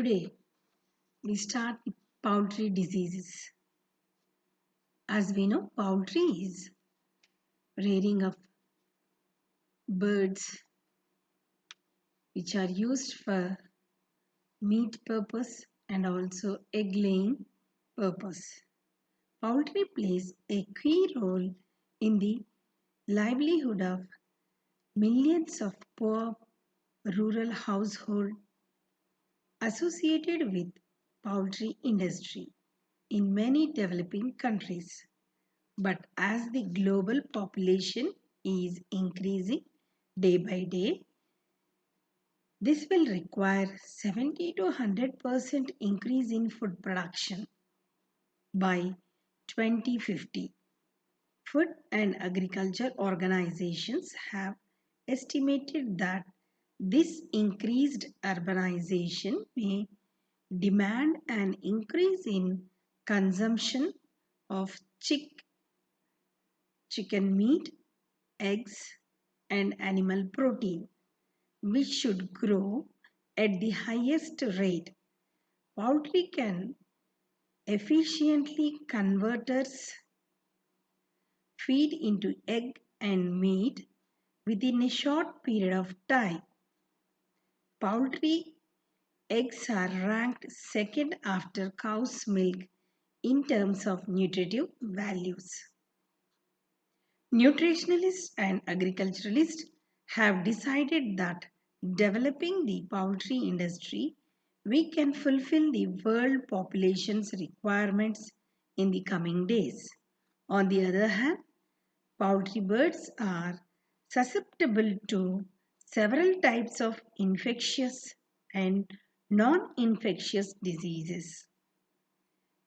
Today we start with poultry diseases. As we know, poultry is rearing of birds which are used for meat purpose and also egg laying purpose. Poultry plays a key role in the livelihood of millions of poor rural households associated with poultry industry in many developing countries. But as the global population is increasing day by day, this will require 70 to 100% increase in food production by 2050. Food and agriculture organizations have estimated that this increased urbanization may demand an increase in consumption of chicken meat, eggs, and animal protein, which should grow at the highest rate. Poultry can efficiently converters feed into egg and meat within a short period of time. Poultry eggs are ranked second after cow's milk in terms of nutritive values. Nutritionalists and agriculturalists have decided that developing the poultry industry, we can fulfill the world population's requirements in the coming days. On the other hand, poultry birds are susceptible to several types of infectious and non-infectious diseases.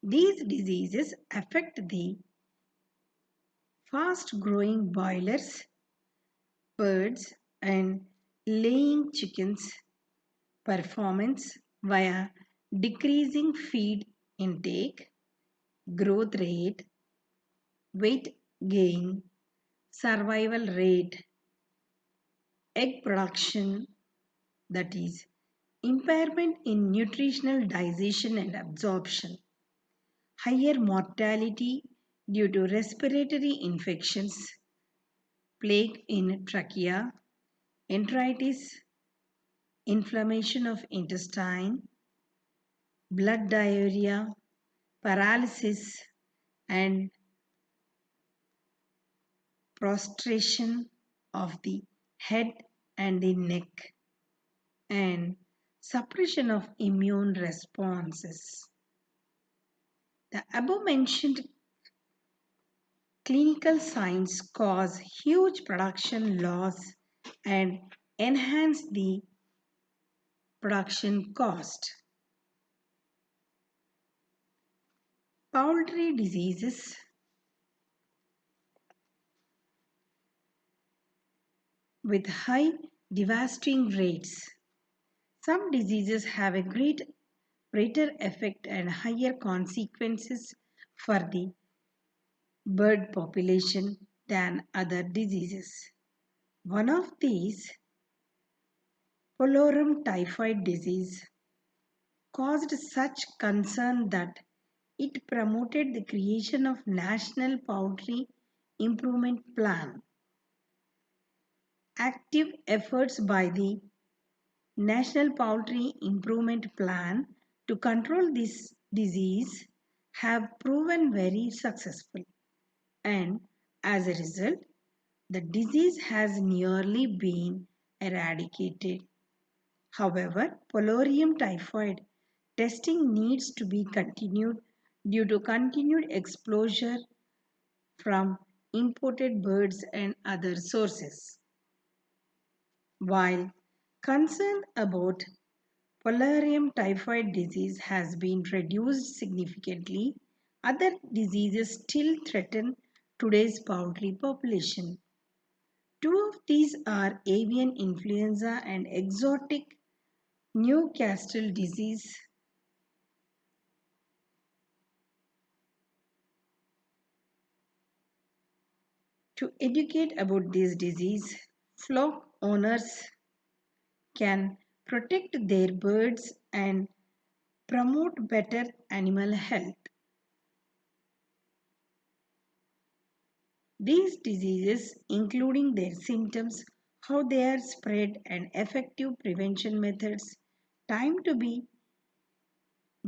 These diseases affect the fast-growing broilers, birds, and laying chickens' performance via decreasing feed intake, growth rate, weight gain, survival rate, egg production, that is, impairment in nutritional digestion and absorption, higher mortality due to respiratory infections, plague in trachea, enteritis, inflammation of intestine, blood diarrhea, paralysis, and prostration of the head and the neck, and suppression of immune responses. The above mentioned clinical signs cause huge production loss and enhance the production cost. Poultry diseases with high devastating rates. Some diseases have a greater effect and higher consequences for the bird population than other diseases. One of these, Polorum typhoid disease, caused such concern that it promoted the creation of National Poultry Improvement Plan. Active efforts by the National Poultry Improvement Plan to control this disease have proven very successful, and as a result, the disease has nearly been eradicated. However, Polarium typhoid testing needs to be continued due to continued exposure from imported birds and other sources. While concern about Polarium typhoid disease has been reduced significantly, other diseases still threaten today's poultry population. Two of these are avian influenza and exotic Newcastle disease. To educate about this disease, flock owners can protect their birds and promote better animal health. These diseases, including their symptoms, how they are spread, and effective prevention methods, time to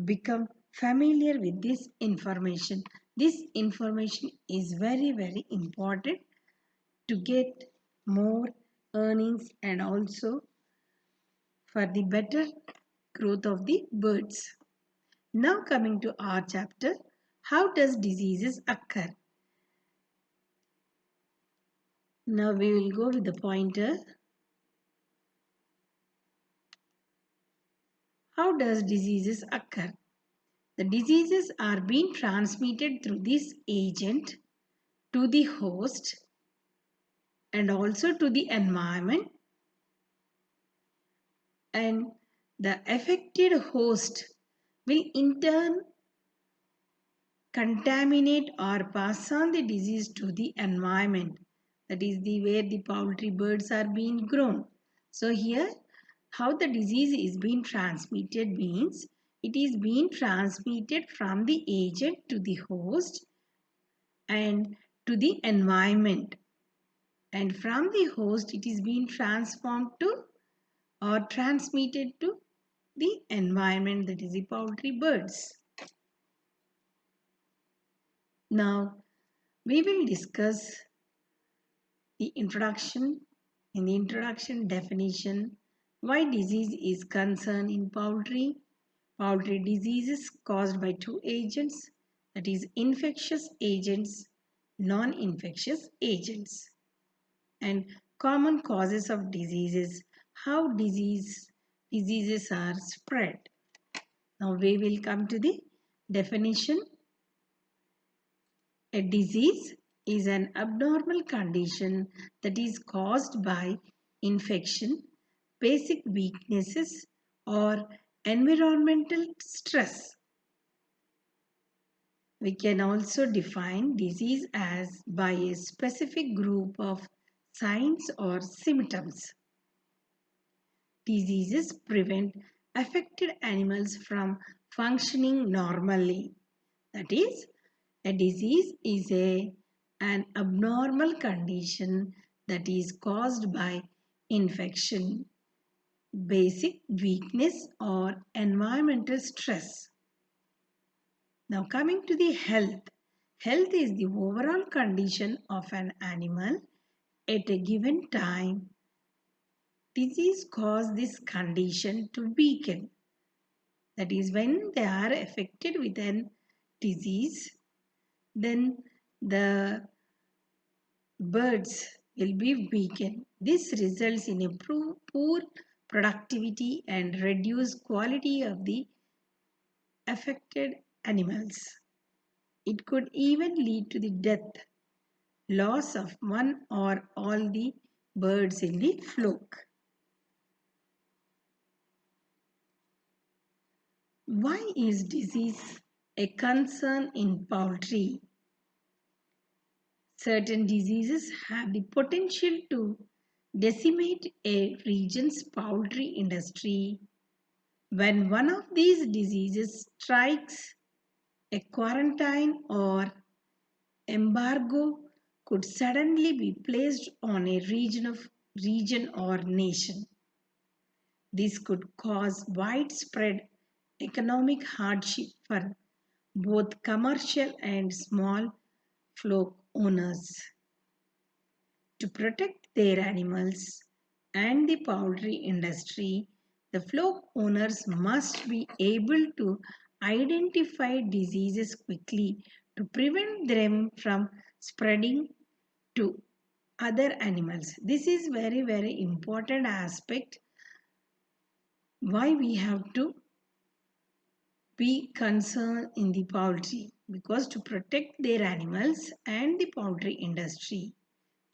become familiar with this information. This information is very, very important to get more earnings and also for the better growth of the birds. Now coming to our chapter, how does diseases occur? Now we will go with the pointer. How does diseases occur? The diseases are being transmitted through this agent to the host and also to the environment, and the affected host will in turn contaminate or pass on the disease to the environment, that is the where the poultry birds are being grown. So here how the disease is being transmitted means it is being transmitted from the agent to the host and to the environment, and from the host it is being transformed to or transmitted to the environment, that is the poultry birds. Now we will discuss the introduction. In the introduction definition, why disease is concerned in poultry. Poultry diseases caused by two agents, that is infectious agents, non-infectious agents, and common causes of diseases, how diseases are spread. Now we will come to the definition. A disease is an abnormal condition that is caused by infection, basic weaknesses, or environmental stress. We can also define disease as by a specific group of signs or symptoms. Diseases prevent affected animals from functioning normally. That is, a disease is an abnormal condition that is caused by infection, basic weakness, or environmental stress. Now coming to the health. Health is the overall condition of an animal at a given time. Disease causes this condition to weaken. That is, when they are affected with an disease, then the birds will be weakened. This results in a poor productivity and reduced quality of the affected animals. It could even lead to the death, loss of one or all the birds in the flock. Why is disease a concern in poultry? Certain diseases have the potential to decimate a region's poultry industry. When one of these diseases strikes, a quarantine or embargo could suddenly be placed on a region or nation. This could cause widespread economic hardship for both commercial and small flock owners. To protect their animals and the poultry industry, the flock owners must be able to identify diseases quickly to prevent them from spreading to other animals. This is very, very important aspect why we have to be concerned in the poultry, because to protect their animals and the poultry industry,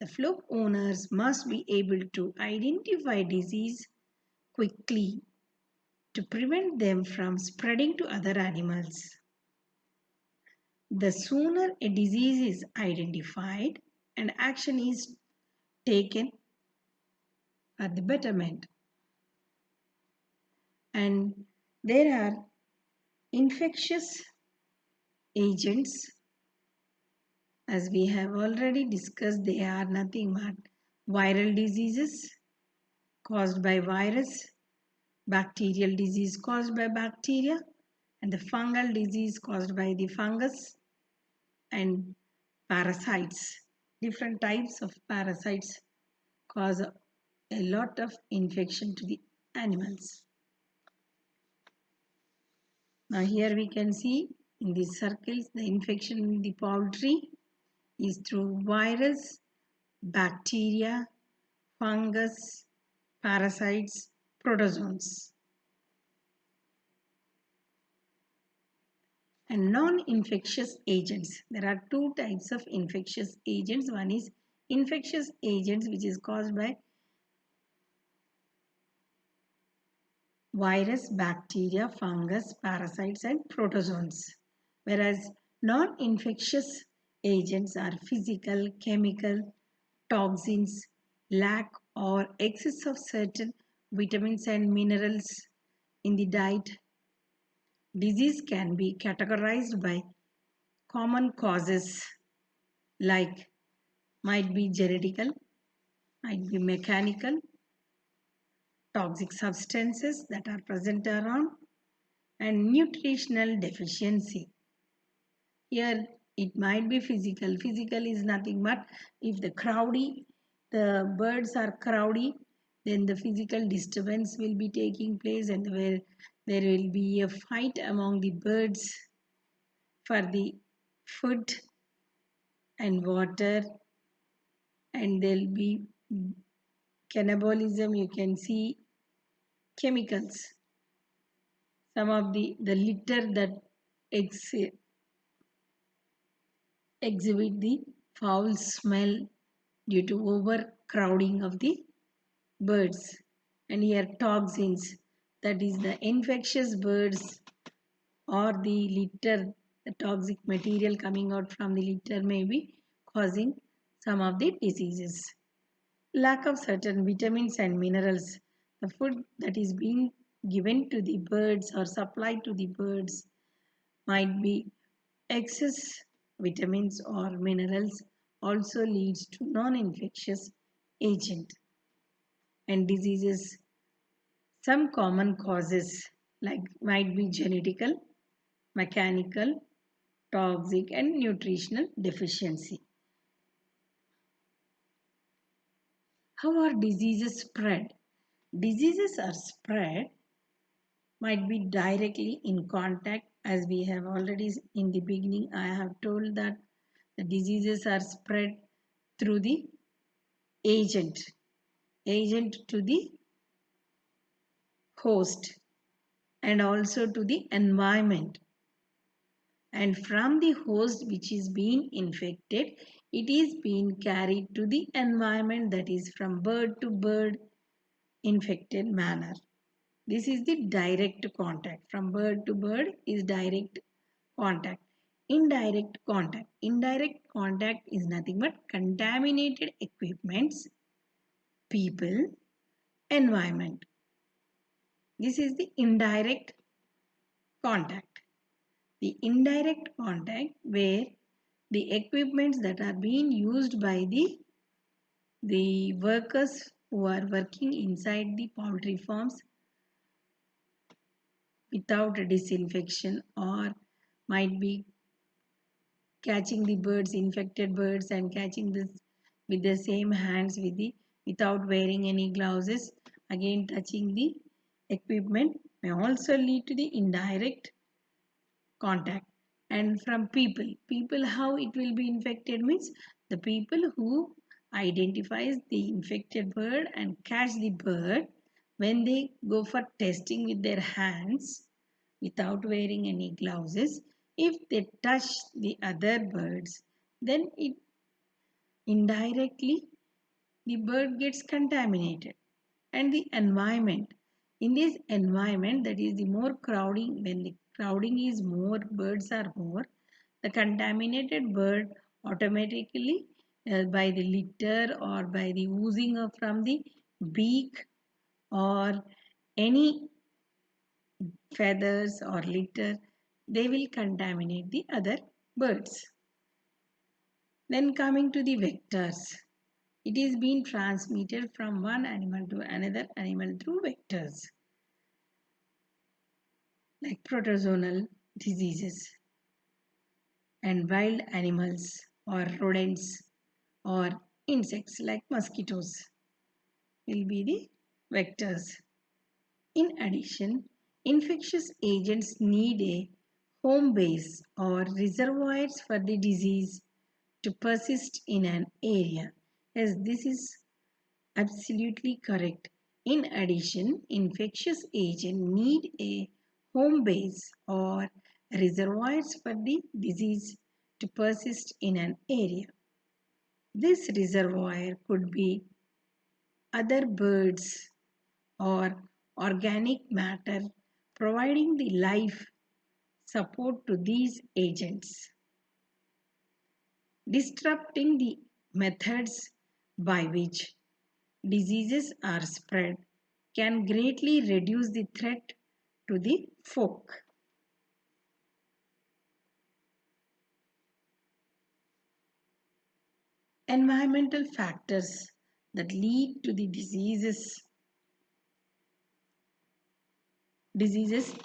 the flock owners must be able to identify disease quickly to prevent them from spreading to other animals. The sooner a disease is identified and action is taken for the betterment. And there are Infectious agents, as we have already discussed, they are nothing but viral diseases caused by virus, bacterial disease caused by bacteria, and the fungal disease caused by the fungus, and parasites. Different types of parasites cause a lot of infection to the animals. Now here we can see in these circles the infection in the poultry is through virus, bacteria, fungus, parasites, protozoans. And non-infectious agents. There are two types of infectious agents. One is infectious agents which is caused by virus, bacteria, fungus, parasites and protozoans. Whereas non-infectious agents are physical, chemical, toxins, lack or excess of certain vitamins and minerals in the diet. Disease can be categorized by common causes like might be genetical, might be mechanical, toxic substances that are present around, and nutritional deficiency. Here it might be physical. Physical is nothing but if the birds are crowdy, then the physical disturbance will be taking place and where there will be a fight among the birds for the food and water, and there will be cannibalism. You can see chemicals. Some of the litter that exhibit the foul smell due to overcrowding of the birds. And here toxins, that is the infectious birds or the litter, the toxic material coming out from the litter may be causing some of the diseases. Lack of certain vitamins and minerals. The food that is being given to the birds or supplied to the birds might be excess vitamins or minerals also leads to non-infectious agent and diseases. Some common causes like might be genetical, mechanical, toxic and nutritional deficiency. How are diseases spread? Diseases are spread might be directly in contact, as we have already in the beginning I have told that the diseases are spread through the agent to the host and also to the environment, and from the host which is being infected it is being carried to the environment, that is from bird to bird infected manner. This is the direct contact. From bird to bird is direct contact. Indirect contact is nothing but contaminated equipments, people, environment. This is the indirect contact. The indirect contact where the equipments that are being used by the workers who are working inside the poultry farms without disinfection, or might be catching the birds, infected birds, and catching this with the same hands without wearing any gloves, again touching the equipment may also lead to the indirect contact. And from people how it will be infected means the people who identifies the infected bird and catch the bird, when they go for testing with their hands without wearing any gloves, if they touch the other birds, then it indirectly the bird gets contaminated. And the environment, in this environment, that is the more crowding, when the crowding is more, birds are more, the contaminated bird automatically by the litter or by the oozing of from the beak or any feathers or litter, they will contaminate the other birds. Then coming to the vectors. It is being transmitted from one animal to another animal through vectors like protozoal diseases, and wild animals or rodents or insects like mosquitoes will be the vectors. In addition, infectious agents need a home base or reservoirs for the disease to persist in an area. Yes, this is absolutely correct. In addition, infectious agents need a home base or reservoirs for the disease to persist in an area. This reservoir could be other birds or organic matter providing the life support to these agents. Disrupting the methods by which diseases are spread can greatly reduce the threat to the folk. Environmental factors that lead to the diseases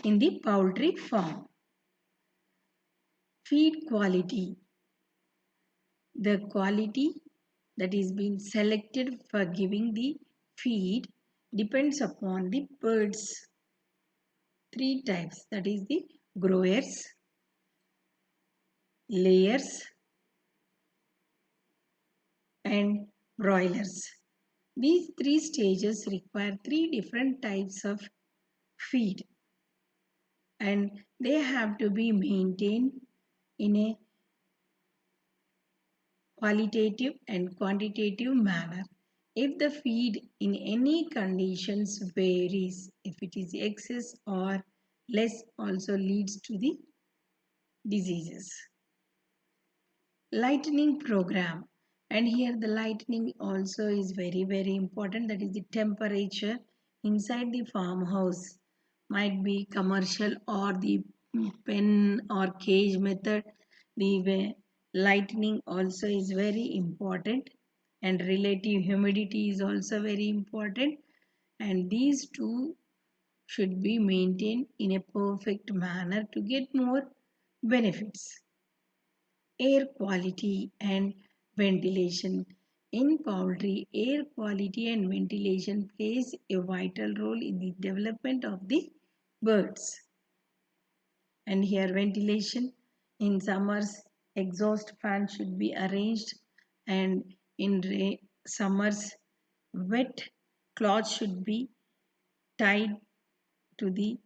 in the poultry farm. Feed quality. The quality that is being selected for giving the feed depends upon the birds. Three types, that is the growers, layers and broilers. These three stages require three different types of feed, and they have to be maintained in a qualitative and quantitative manner. If the feed in any conditions varies, if it is excess or less, also leads to the diseases. Lightning program, and here the lightning also is very important, that is the temperature inside the farmhouse, might be commercial or the pen or cage method. The lightning also is very important, and relative humidity is also very important, and these two should be maintained in a perfect manner to get more benefits. Air quality and ventilation. In poultry, air quality and ventilation plays a vital role in the development of the birds. And here ventilation, in summers exhaust fan should be arranged, and in summers wet cloth should be tied to the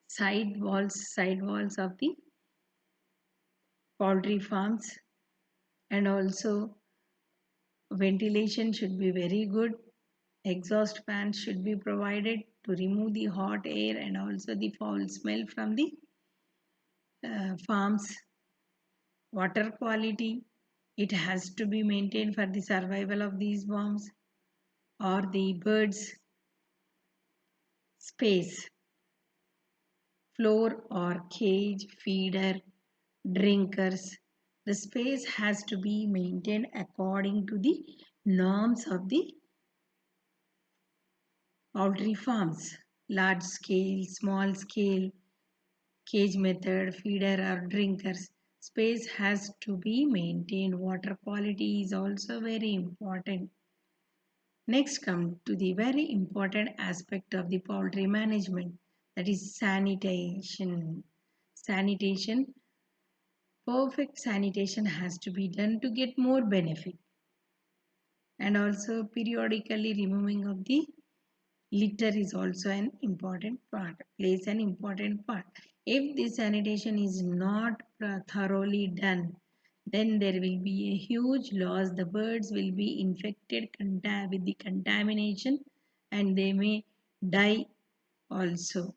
side walls of the poultry farms, and also ventilation should be very good. Exhaust fans should be provided to remove the hot air and also the foul smell from the farms. Water quality, it has to be maintained for the survival of these worms or the birds. Space, floor or cage, feeder, drinkers. The space has to be maintained according to the norms of the poultry farms. Large scale, small scale, cage method, feeder or drinkers. Space has to be maintained. Water quality is also very important. Next come to the very important aspect of the poultry management, that is sanitation. Sanitation, perfect sanitation has to be done to get more benefit, and also periodically removing of the litter is also an important part, plays an important part. If the sanitation is not thoroughly done, then there will be a huge loss. The birds will be infected with the contamination, and they may die also.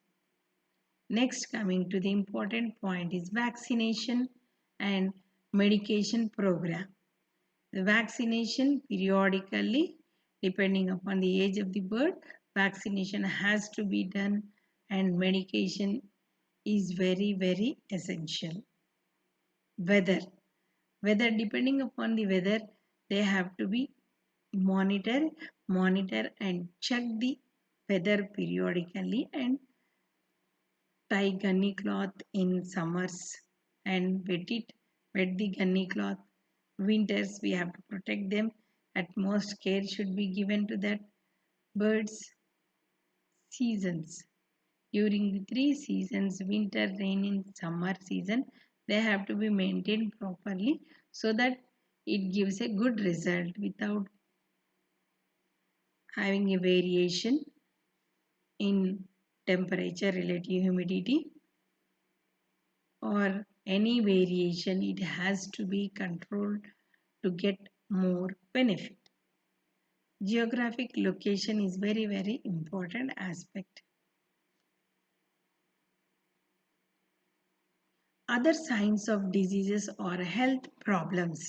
Next, coming to the important point is vaccination and medication program. The vaccination periodically, depending upon the age of the bird, vaccination has to be done, and medication is very, very essential. Weather. Weather, depending upon the weather, they have to be monitor, monitor and check the weather periodically and tie gunny cloth in summers and wet the gunny cloth. Winters we have to protect them. At most care should be given to that birds. Seasons. During the three seasons, winter, rainy, summer season, they have to be maintained properly so that it gives a good result without having a variation in temperature, relative humidity, or any variation. It has to be controlled to get more benefit. Geographic location is very, very important aspect. Other signs of diseases or health problems.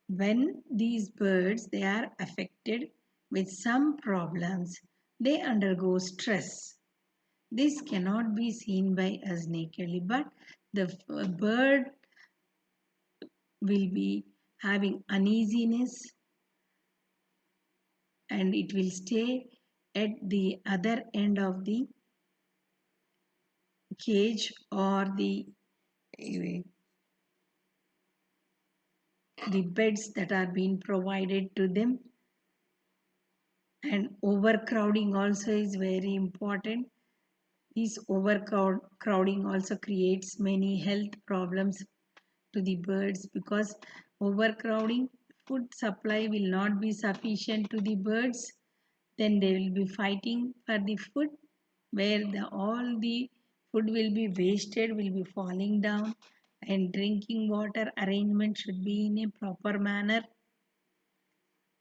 When these birds they are affected with some problems, they undergo stress. This cannot be seen by us nakedly, but the bird will be having uneasiness and it will stay at the other end of the cage or the beds that are being provided to them. And overcrowding also is very important. This overcrowding also creates many health problems to the birds because overcrowding, food supply will not be sufficient to the birds. Then they will be fighting for the food where all the food will be wasted, will be falling down, and drinking water arrangement should be in a proper manner.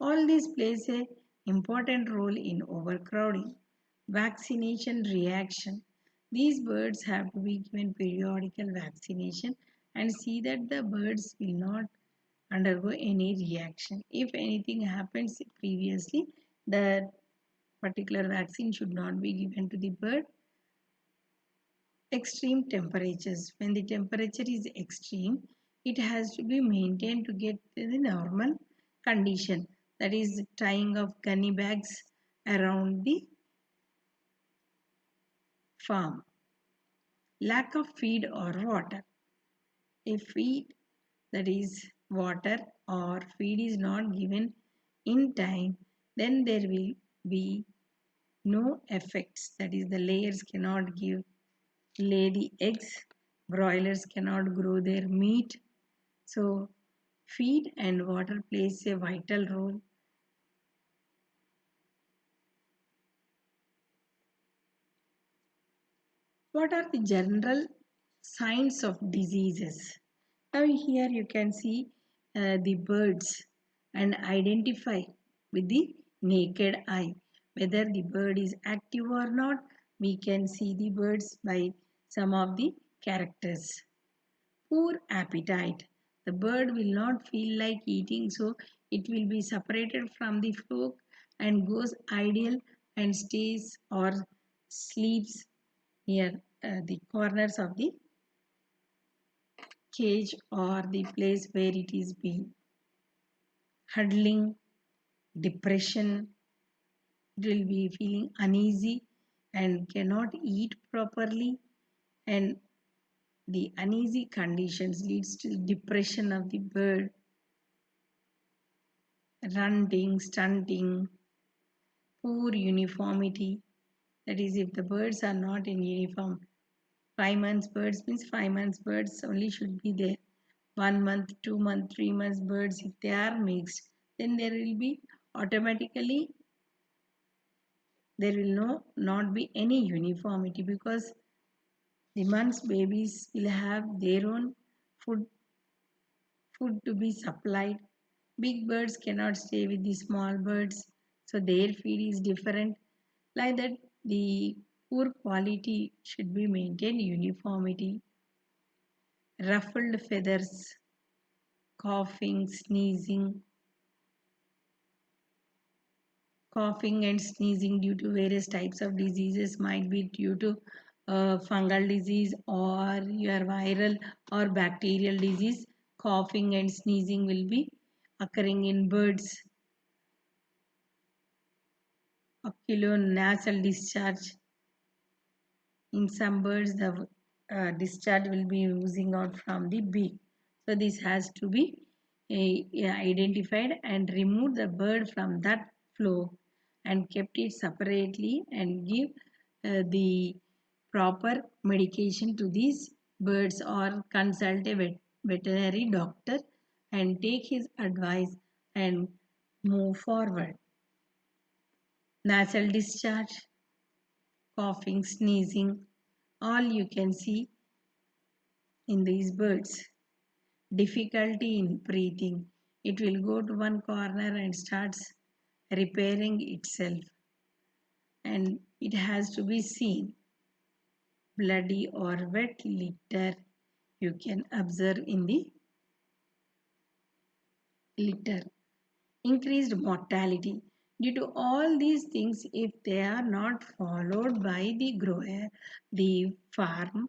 All this plays a important role in overcrowding. Vaccination reaction. These birds have to be given periodical vaccination and see that the birds will not undergo any reaction. If anything happens previously, the particular vaccine should not be given to the bird. Extreme temperatures. When the temperature is extreme, it has to be maintained to get to the normal condition. That is tying of gunny bags around the farm. Lack of feed or water. If feed, that is water or feed, is not given in time, then there will be no effects. That is the layers cannot lay the eggs, broilers cannot grow their meat. So feed and water plays a vital role. What are the general signs of diseases? Now here you can see the birds and identify with the naked eye whether the bird is active or not. We can see the birds by some of the characters. Poor appetite. The bird will not feel like eating, so it will be separated from the flock and goes idle and stays or sleeps near the corners of the cage or the place where it is being. Huddling, depression, it will be feeling uneasy and cannot eat properly, and the uneasy conditions leads to depression of the bird. Running, stunting, poor uniformity, that is if the birds are not in uniform. 5 months birds means 5 months birds only should be there. 1 month, 2 month, 3 months birds, if they are mixed, then there will be automatically, there will not be any uniformity because the months babies will have their own food food to be supplied. Big birds cannot stay with the small birds, so their feed is different. Like that, the poor quality should be maintained, uniformity. Ruffled feathers, coughing, coughing and sneezing due to various types of diseases might be due to fungal disease or your viral or bacterial disease, coughing and sneezing will be occurring in birds. Oculonasal discharge. In some birds, the discharge will be oozing out from the beak. So this has to be identified and remove the bird from that flow and kept it separately and give the proper medication to these birds or consult a veterinary doctor and take his advice and move forward. Nasal discharge, coughing, sneezing, all you can see in these birds. Difficulty in breathing. It will go to one corner and starts repairing itself, and it has to be seen. Bloody or wet litter you can observe in the litter. Increased mortality. Due to all these things, if they are not followed by the grower, the farm,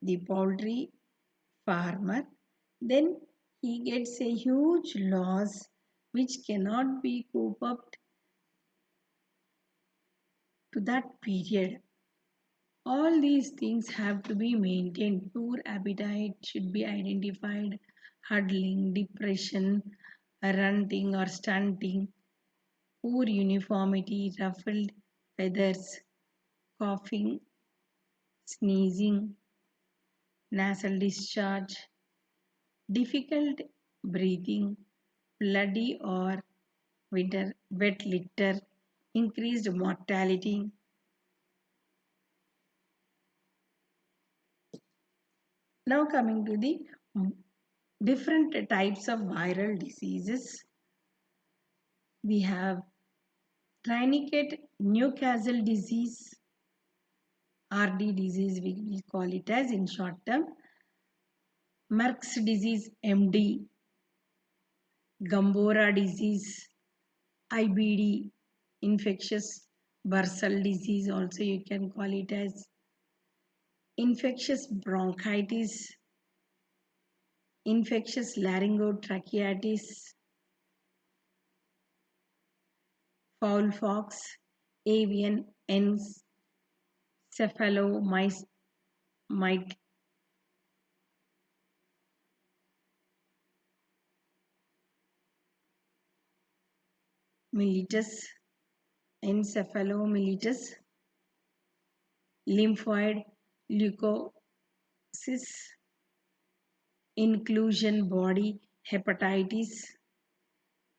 the poultry farmer, then he gets a huge loss which cannot be cooped up to that period. All these things have to be maintained. Poor appetite should be identified, huddling, depression, runting or stunting, poor uniformity, ruffled feathers, coughing, sneezing, nasal discharge, difficult breathing, bloody or wet litter, increased mortality. Now coming to the different types of viral diseases. We have Rhinocate Newcastle disease, RD disease we will call it as in short term. Merck's disease, MD, Gambora disease, IBD, infectious bursal disease also you can call it as infectious bronchitis, infectious laryngotracheitis, fowl pox, avian encephalomyelitis, encephalomyelitis, lymphoid leukosis, inclusion body hepatitis,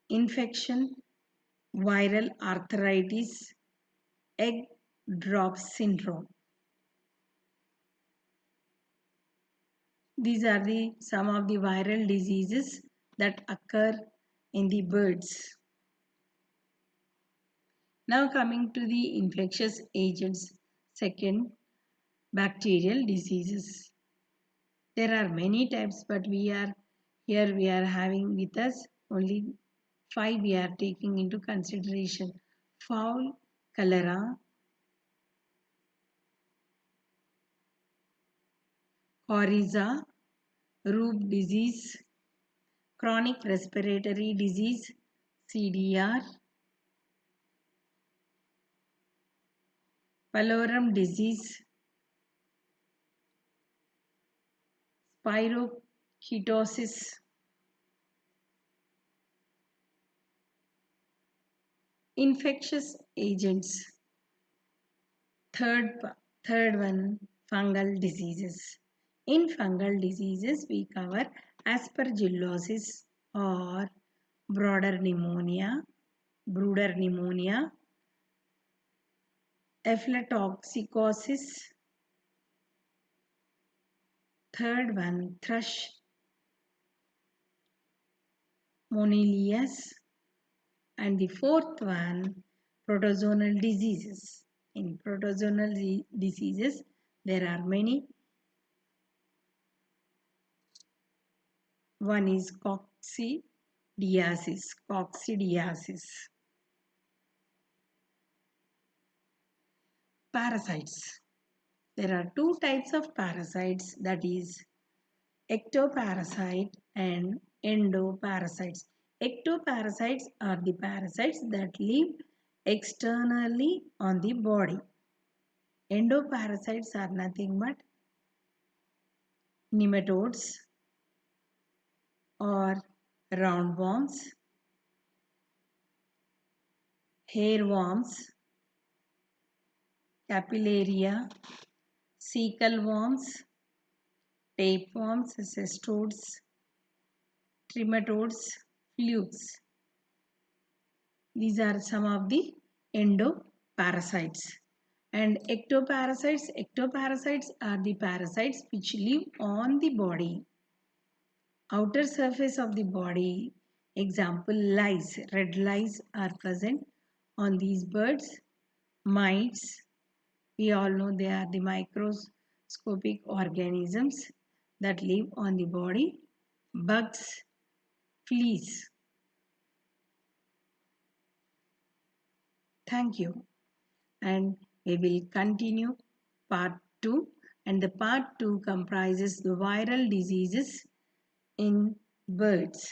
infection, viral arthritis, egg drop syndrome. These are some of the viral diseases that occur in the birds. Now coming to the infectious agents. Second, bacterial diseases. There are many types, but we are having with us only 5 we are taking into consideration. Fowl cholera, coryza, Roux disease, chronic respiratory disease, CDR, pallorium disease, spiroketosis, infectious agents. Third one, fungal diseases. In fungal diseases, we cover aspergillosis or broader pneumonia, brooder pneumonia, aflatoxicosis. Third one, thrush monilius, and the fourth one, protozoal diseases. In protozoal diseases, there are many. One is coccidiasis. Parasites. There are two types of parasites, that is ectoparasite and endoparasites. Ectoparasites are the parasites that live externally on the body. Endoparasites are nothing but nematodes or roundworms, hairworms, capillaria, cecal worms, tapeworms, cestodes, trematodes, flukes. These are some of the endoparasites. And ectoparasites are the parasites which live on the body, outer surface of the body. Example, lice. Red lice are present on these birds. Mites, we all know they are the microscopic organisms that live on the body. Bugs, fleas. Thank you. And we will continue part 2, and the part 2 comprises the viral diseases in birds.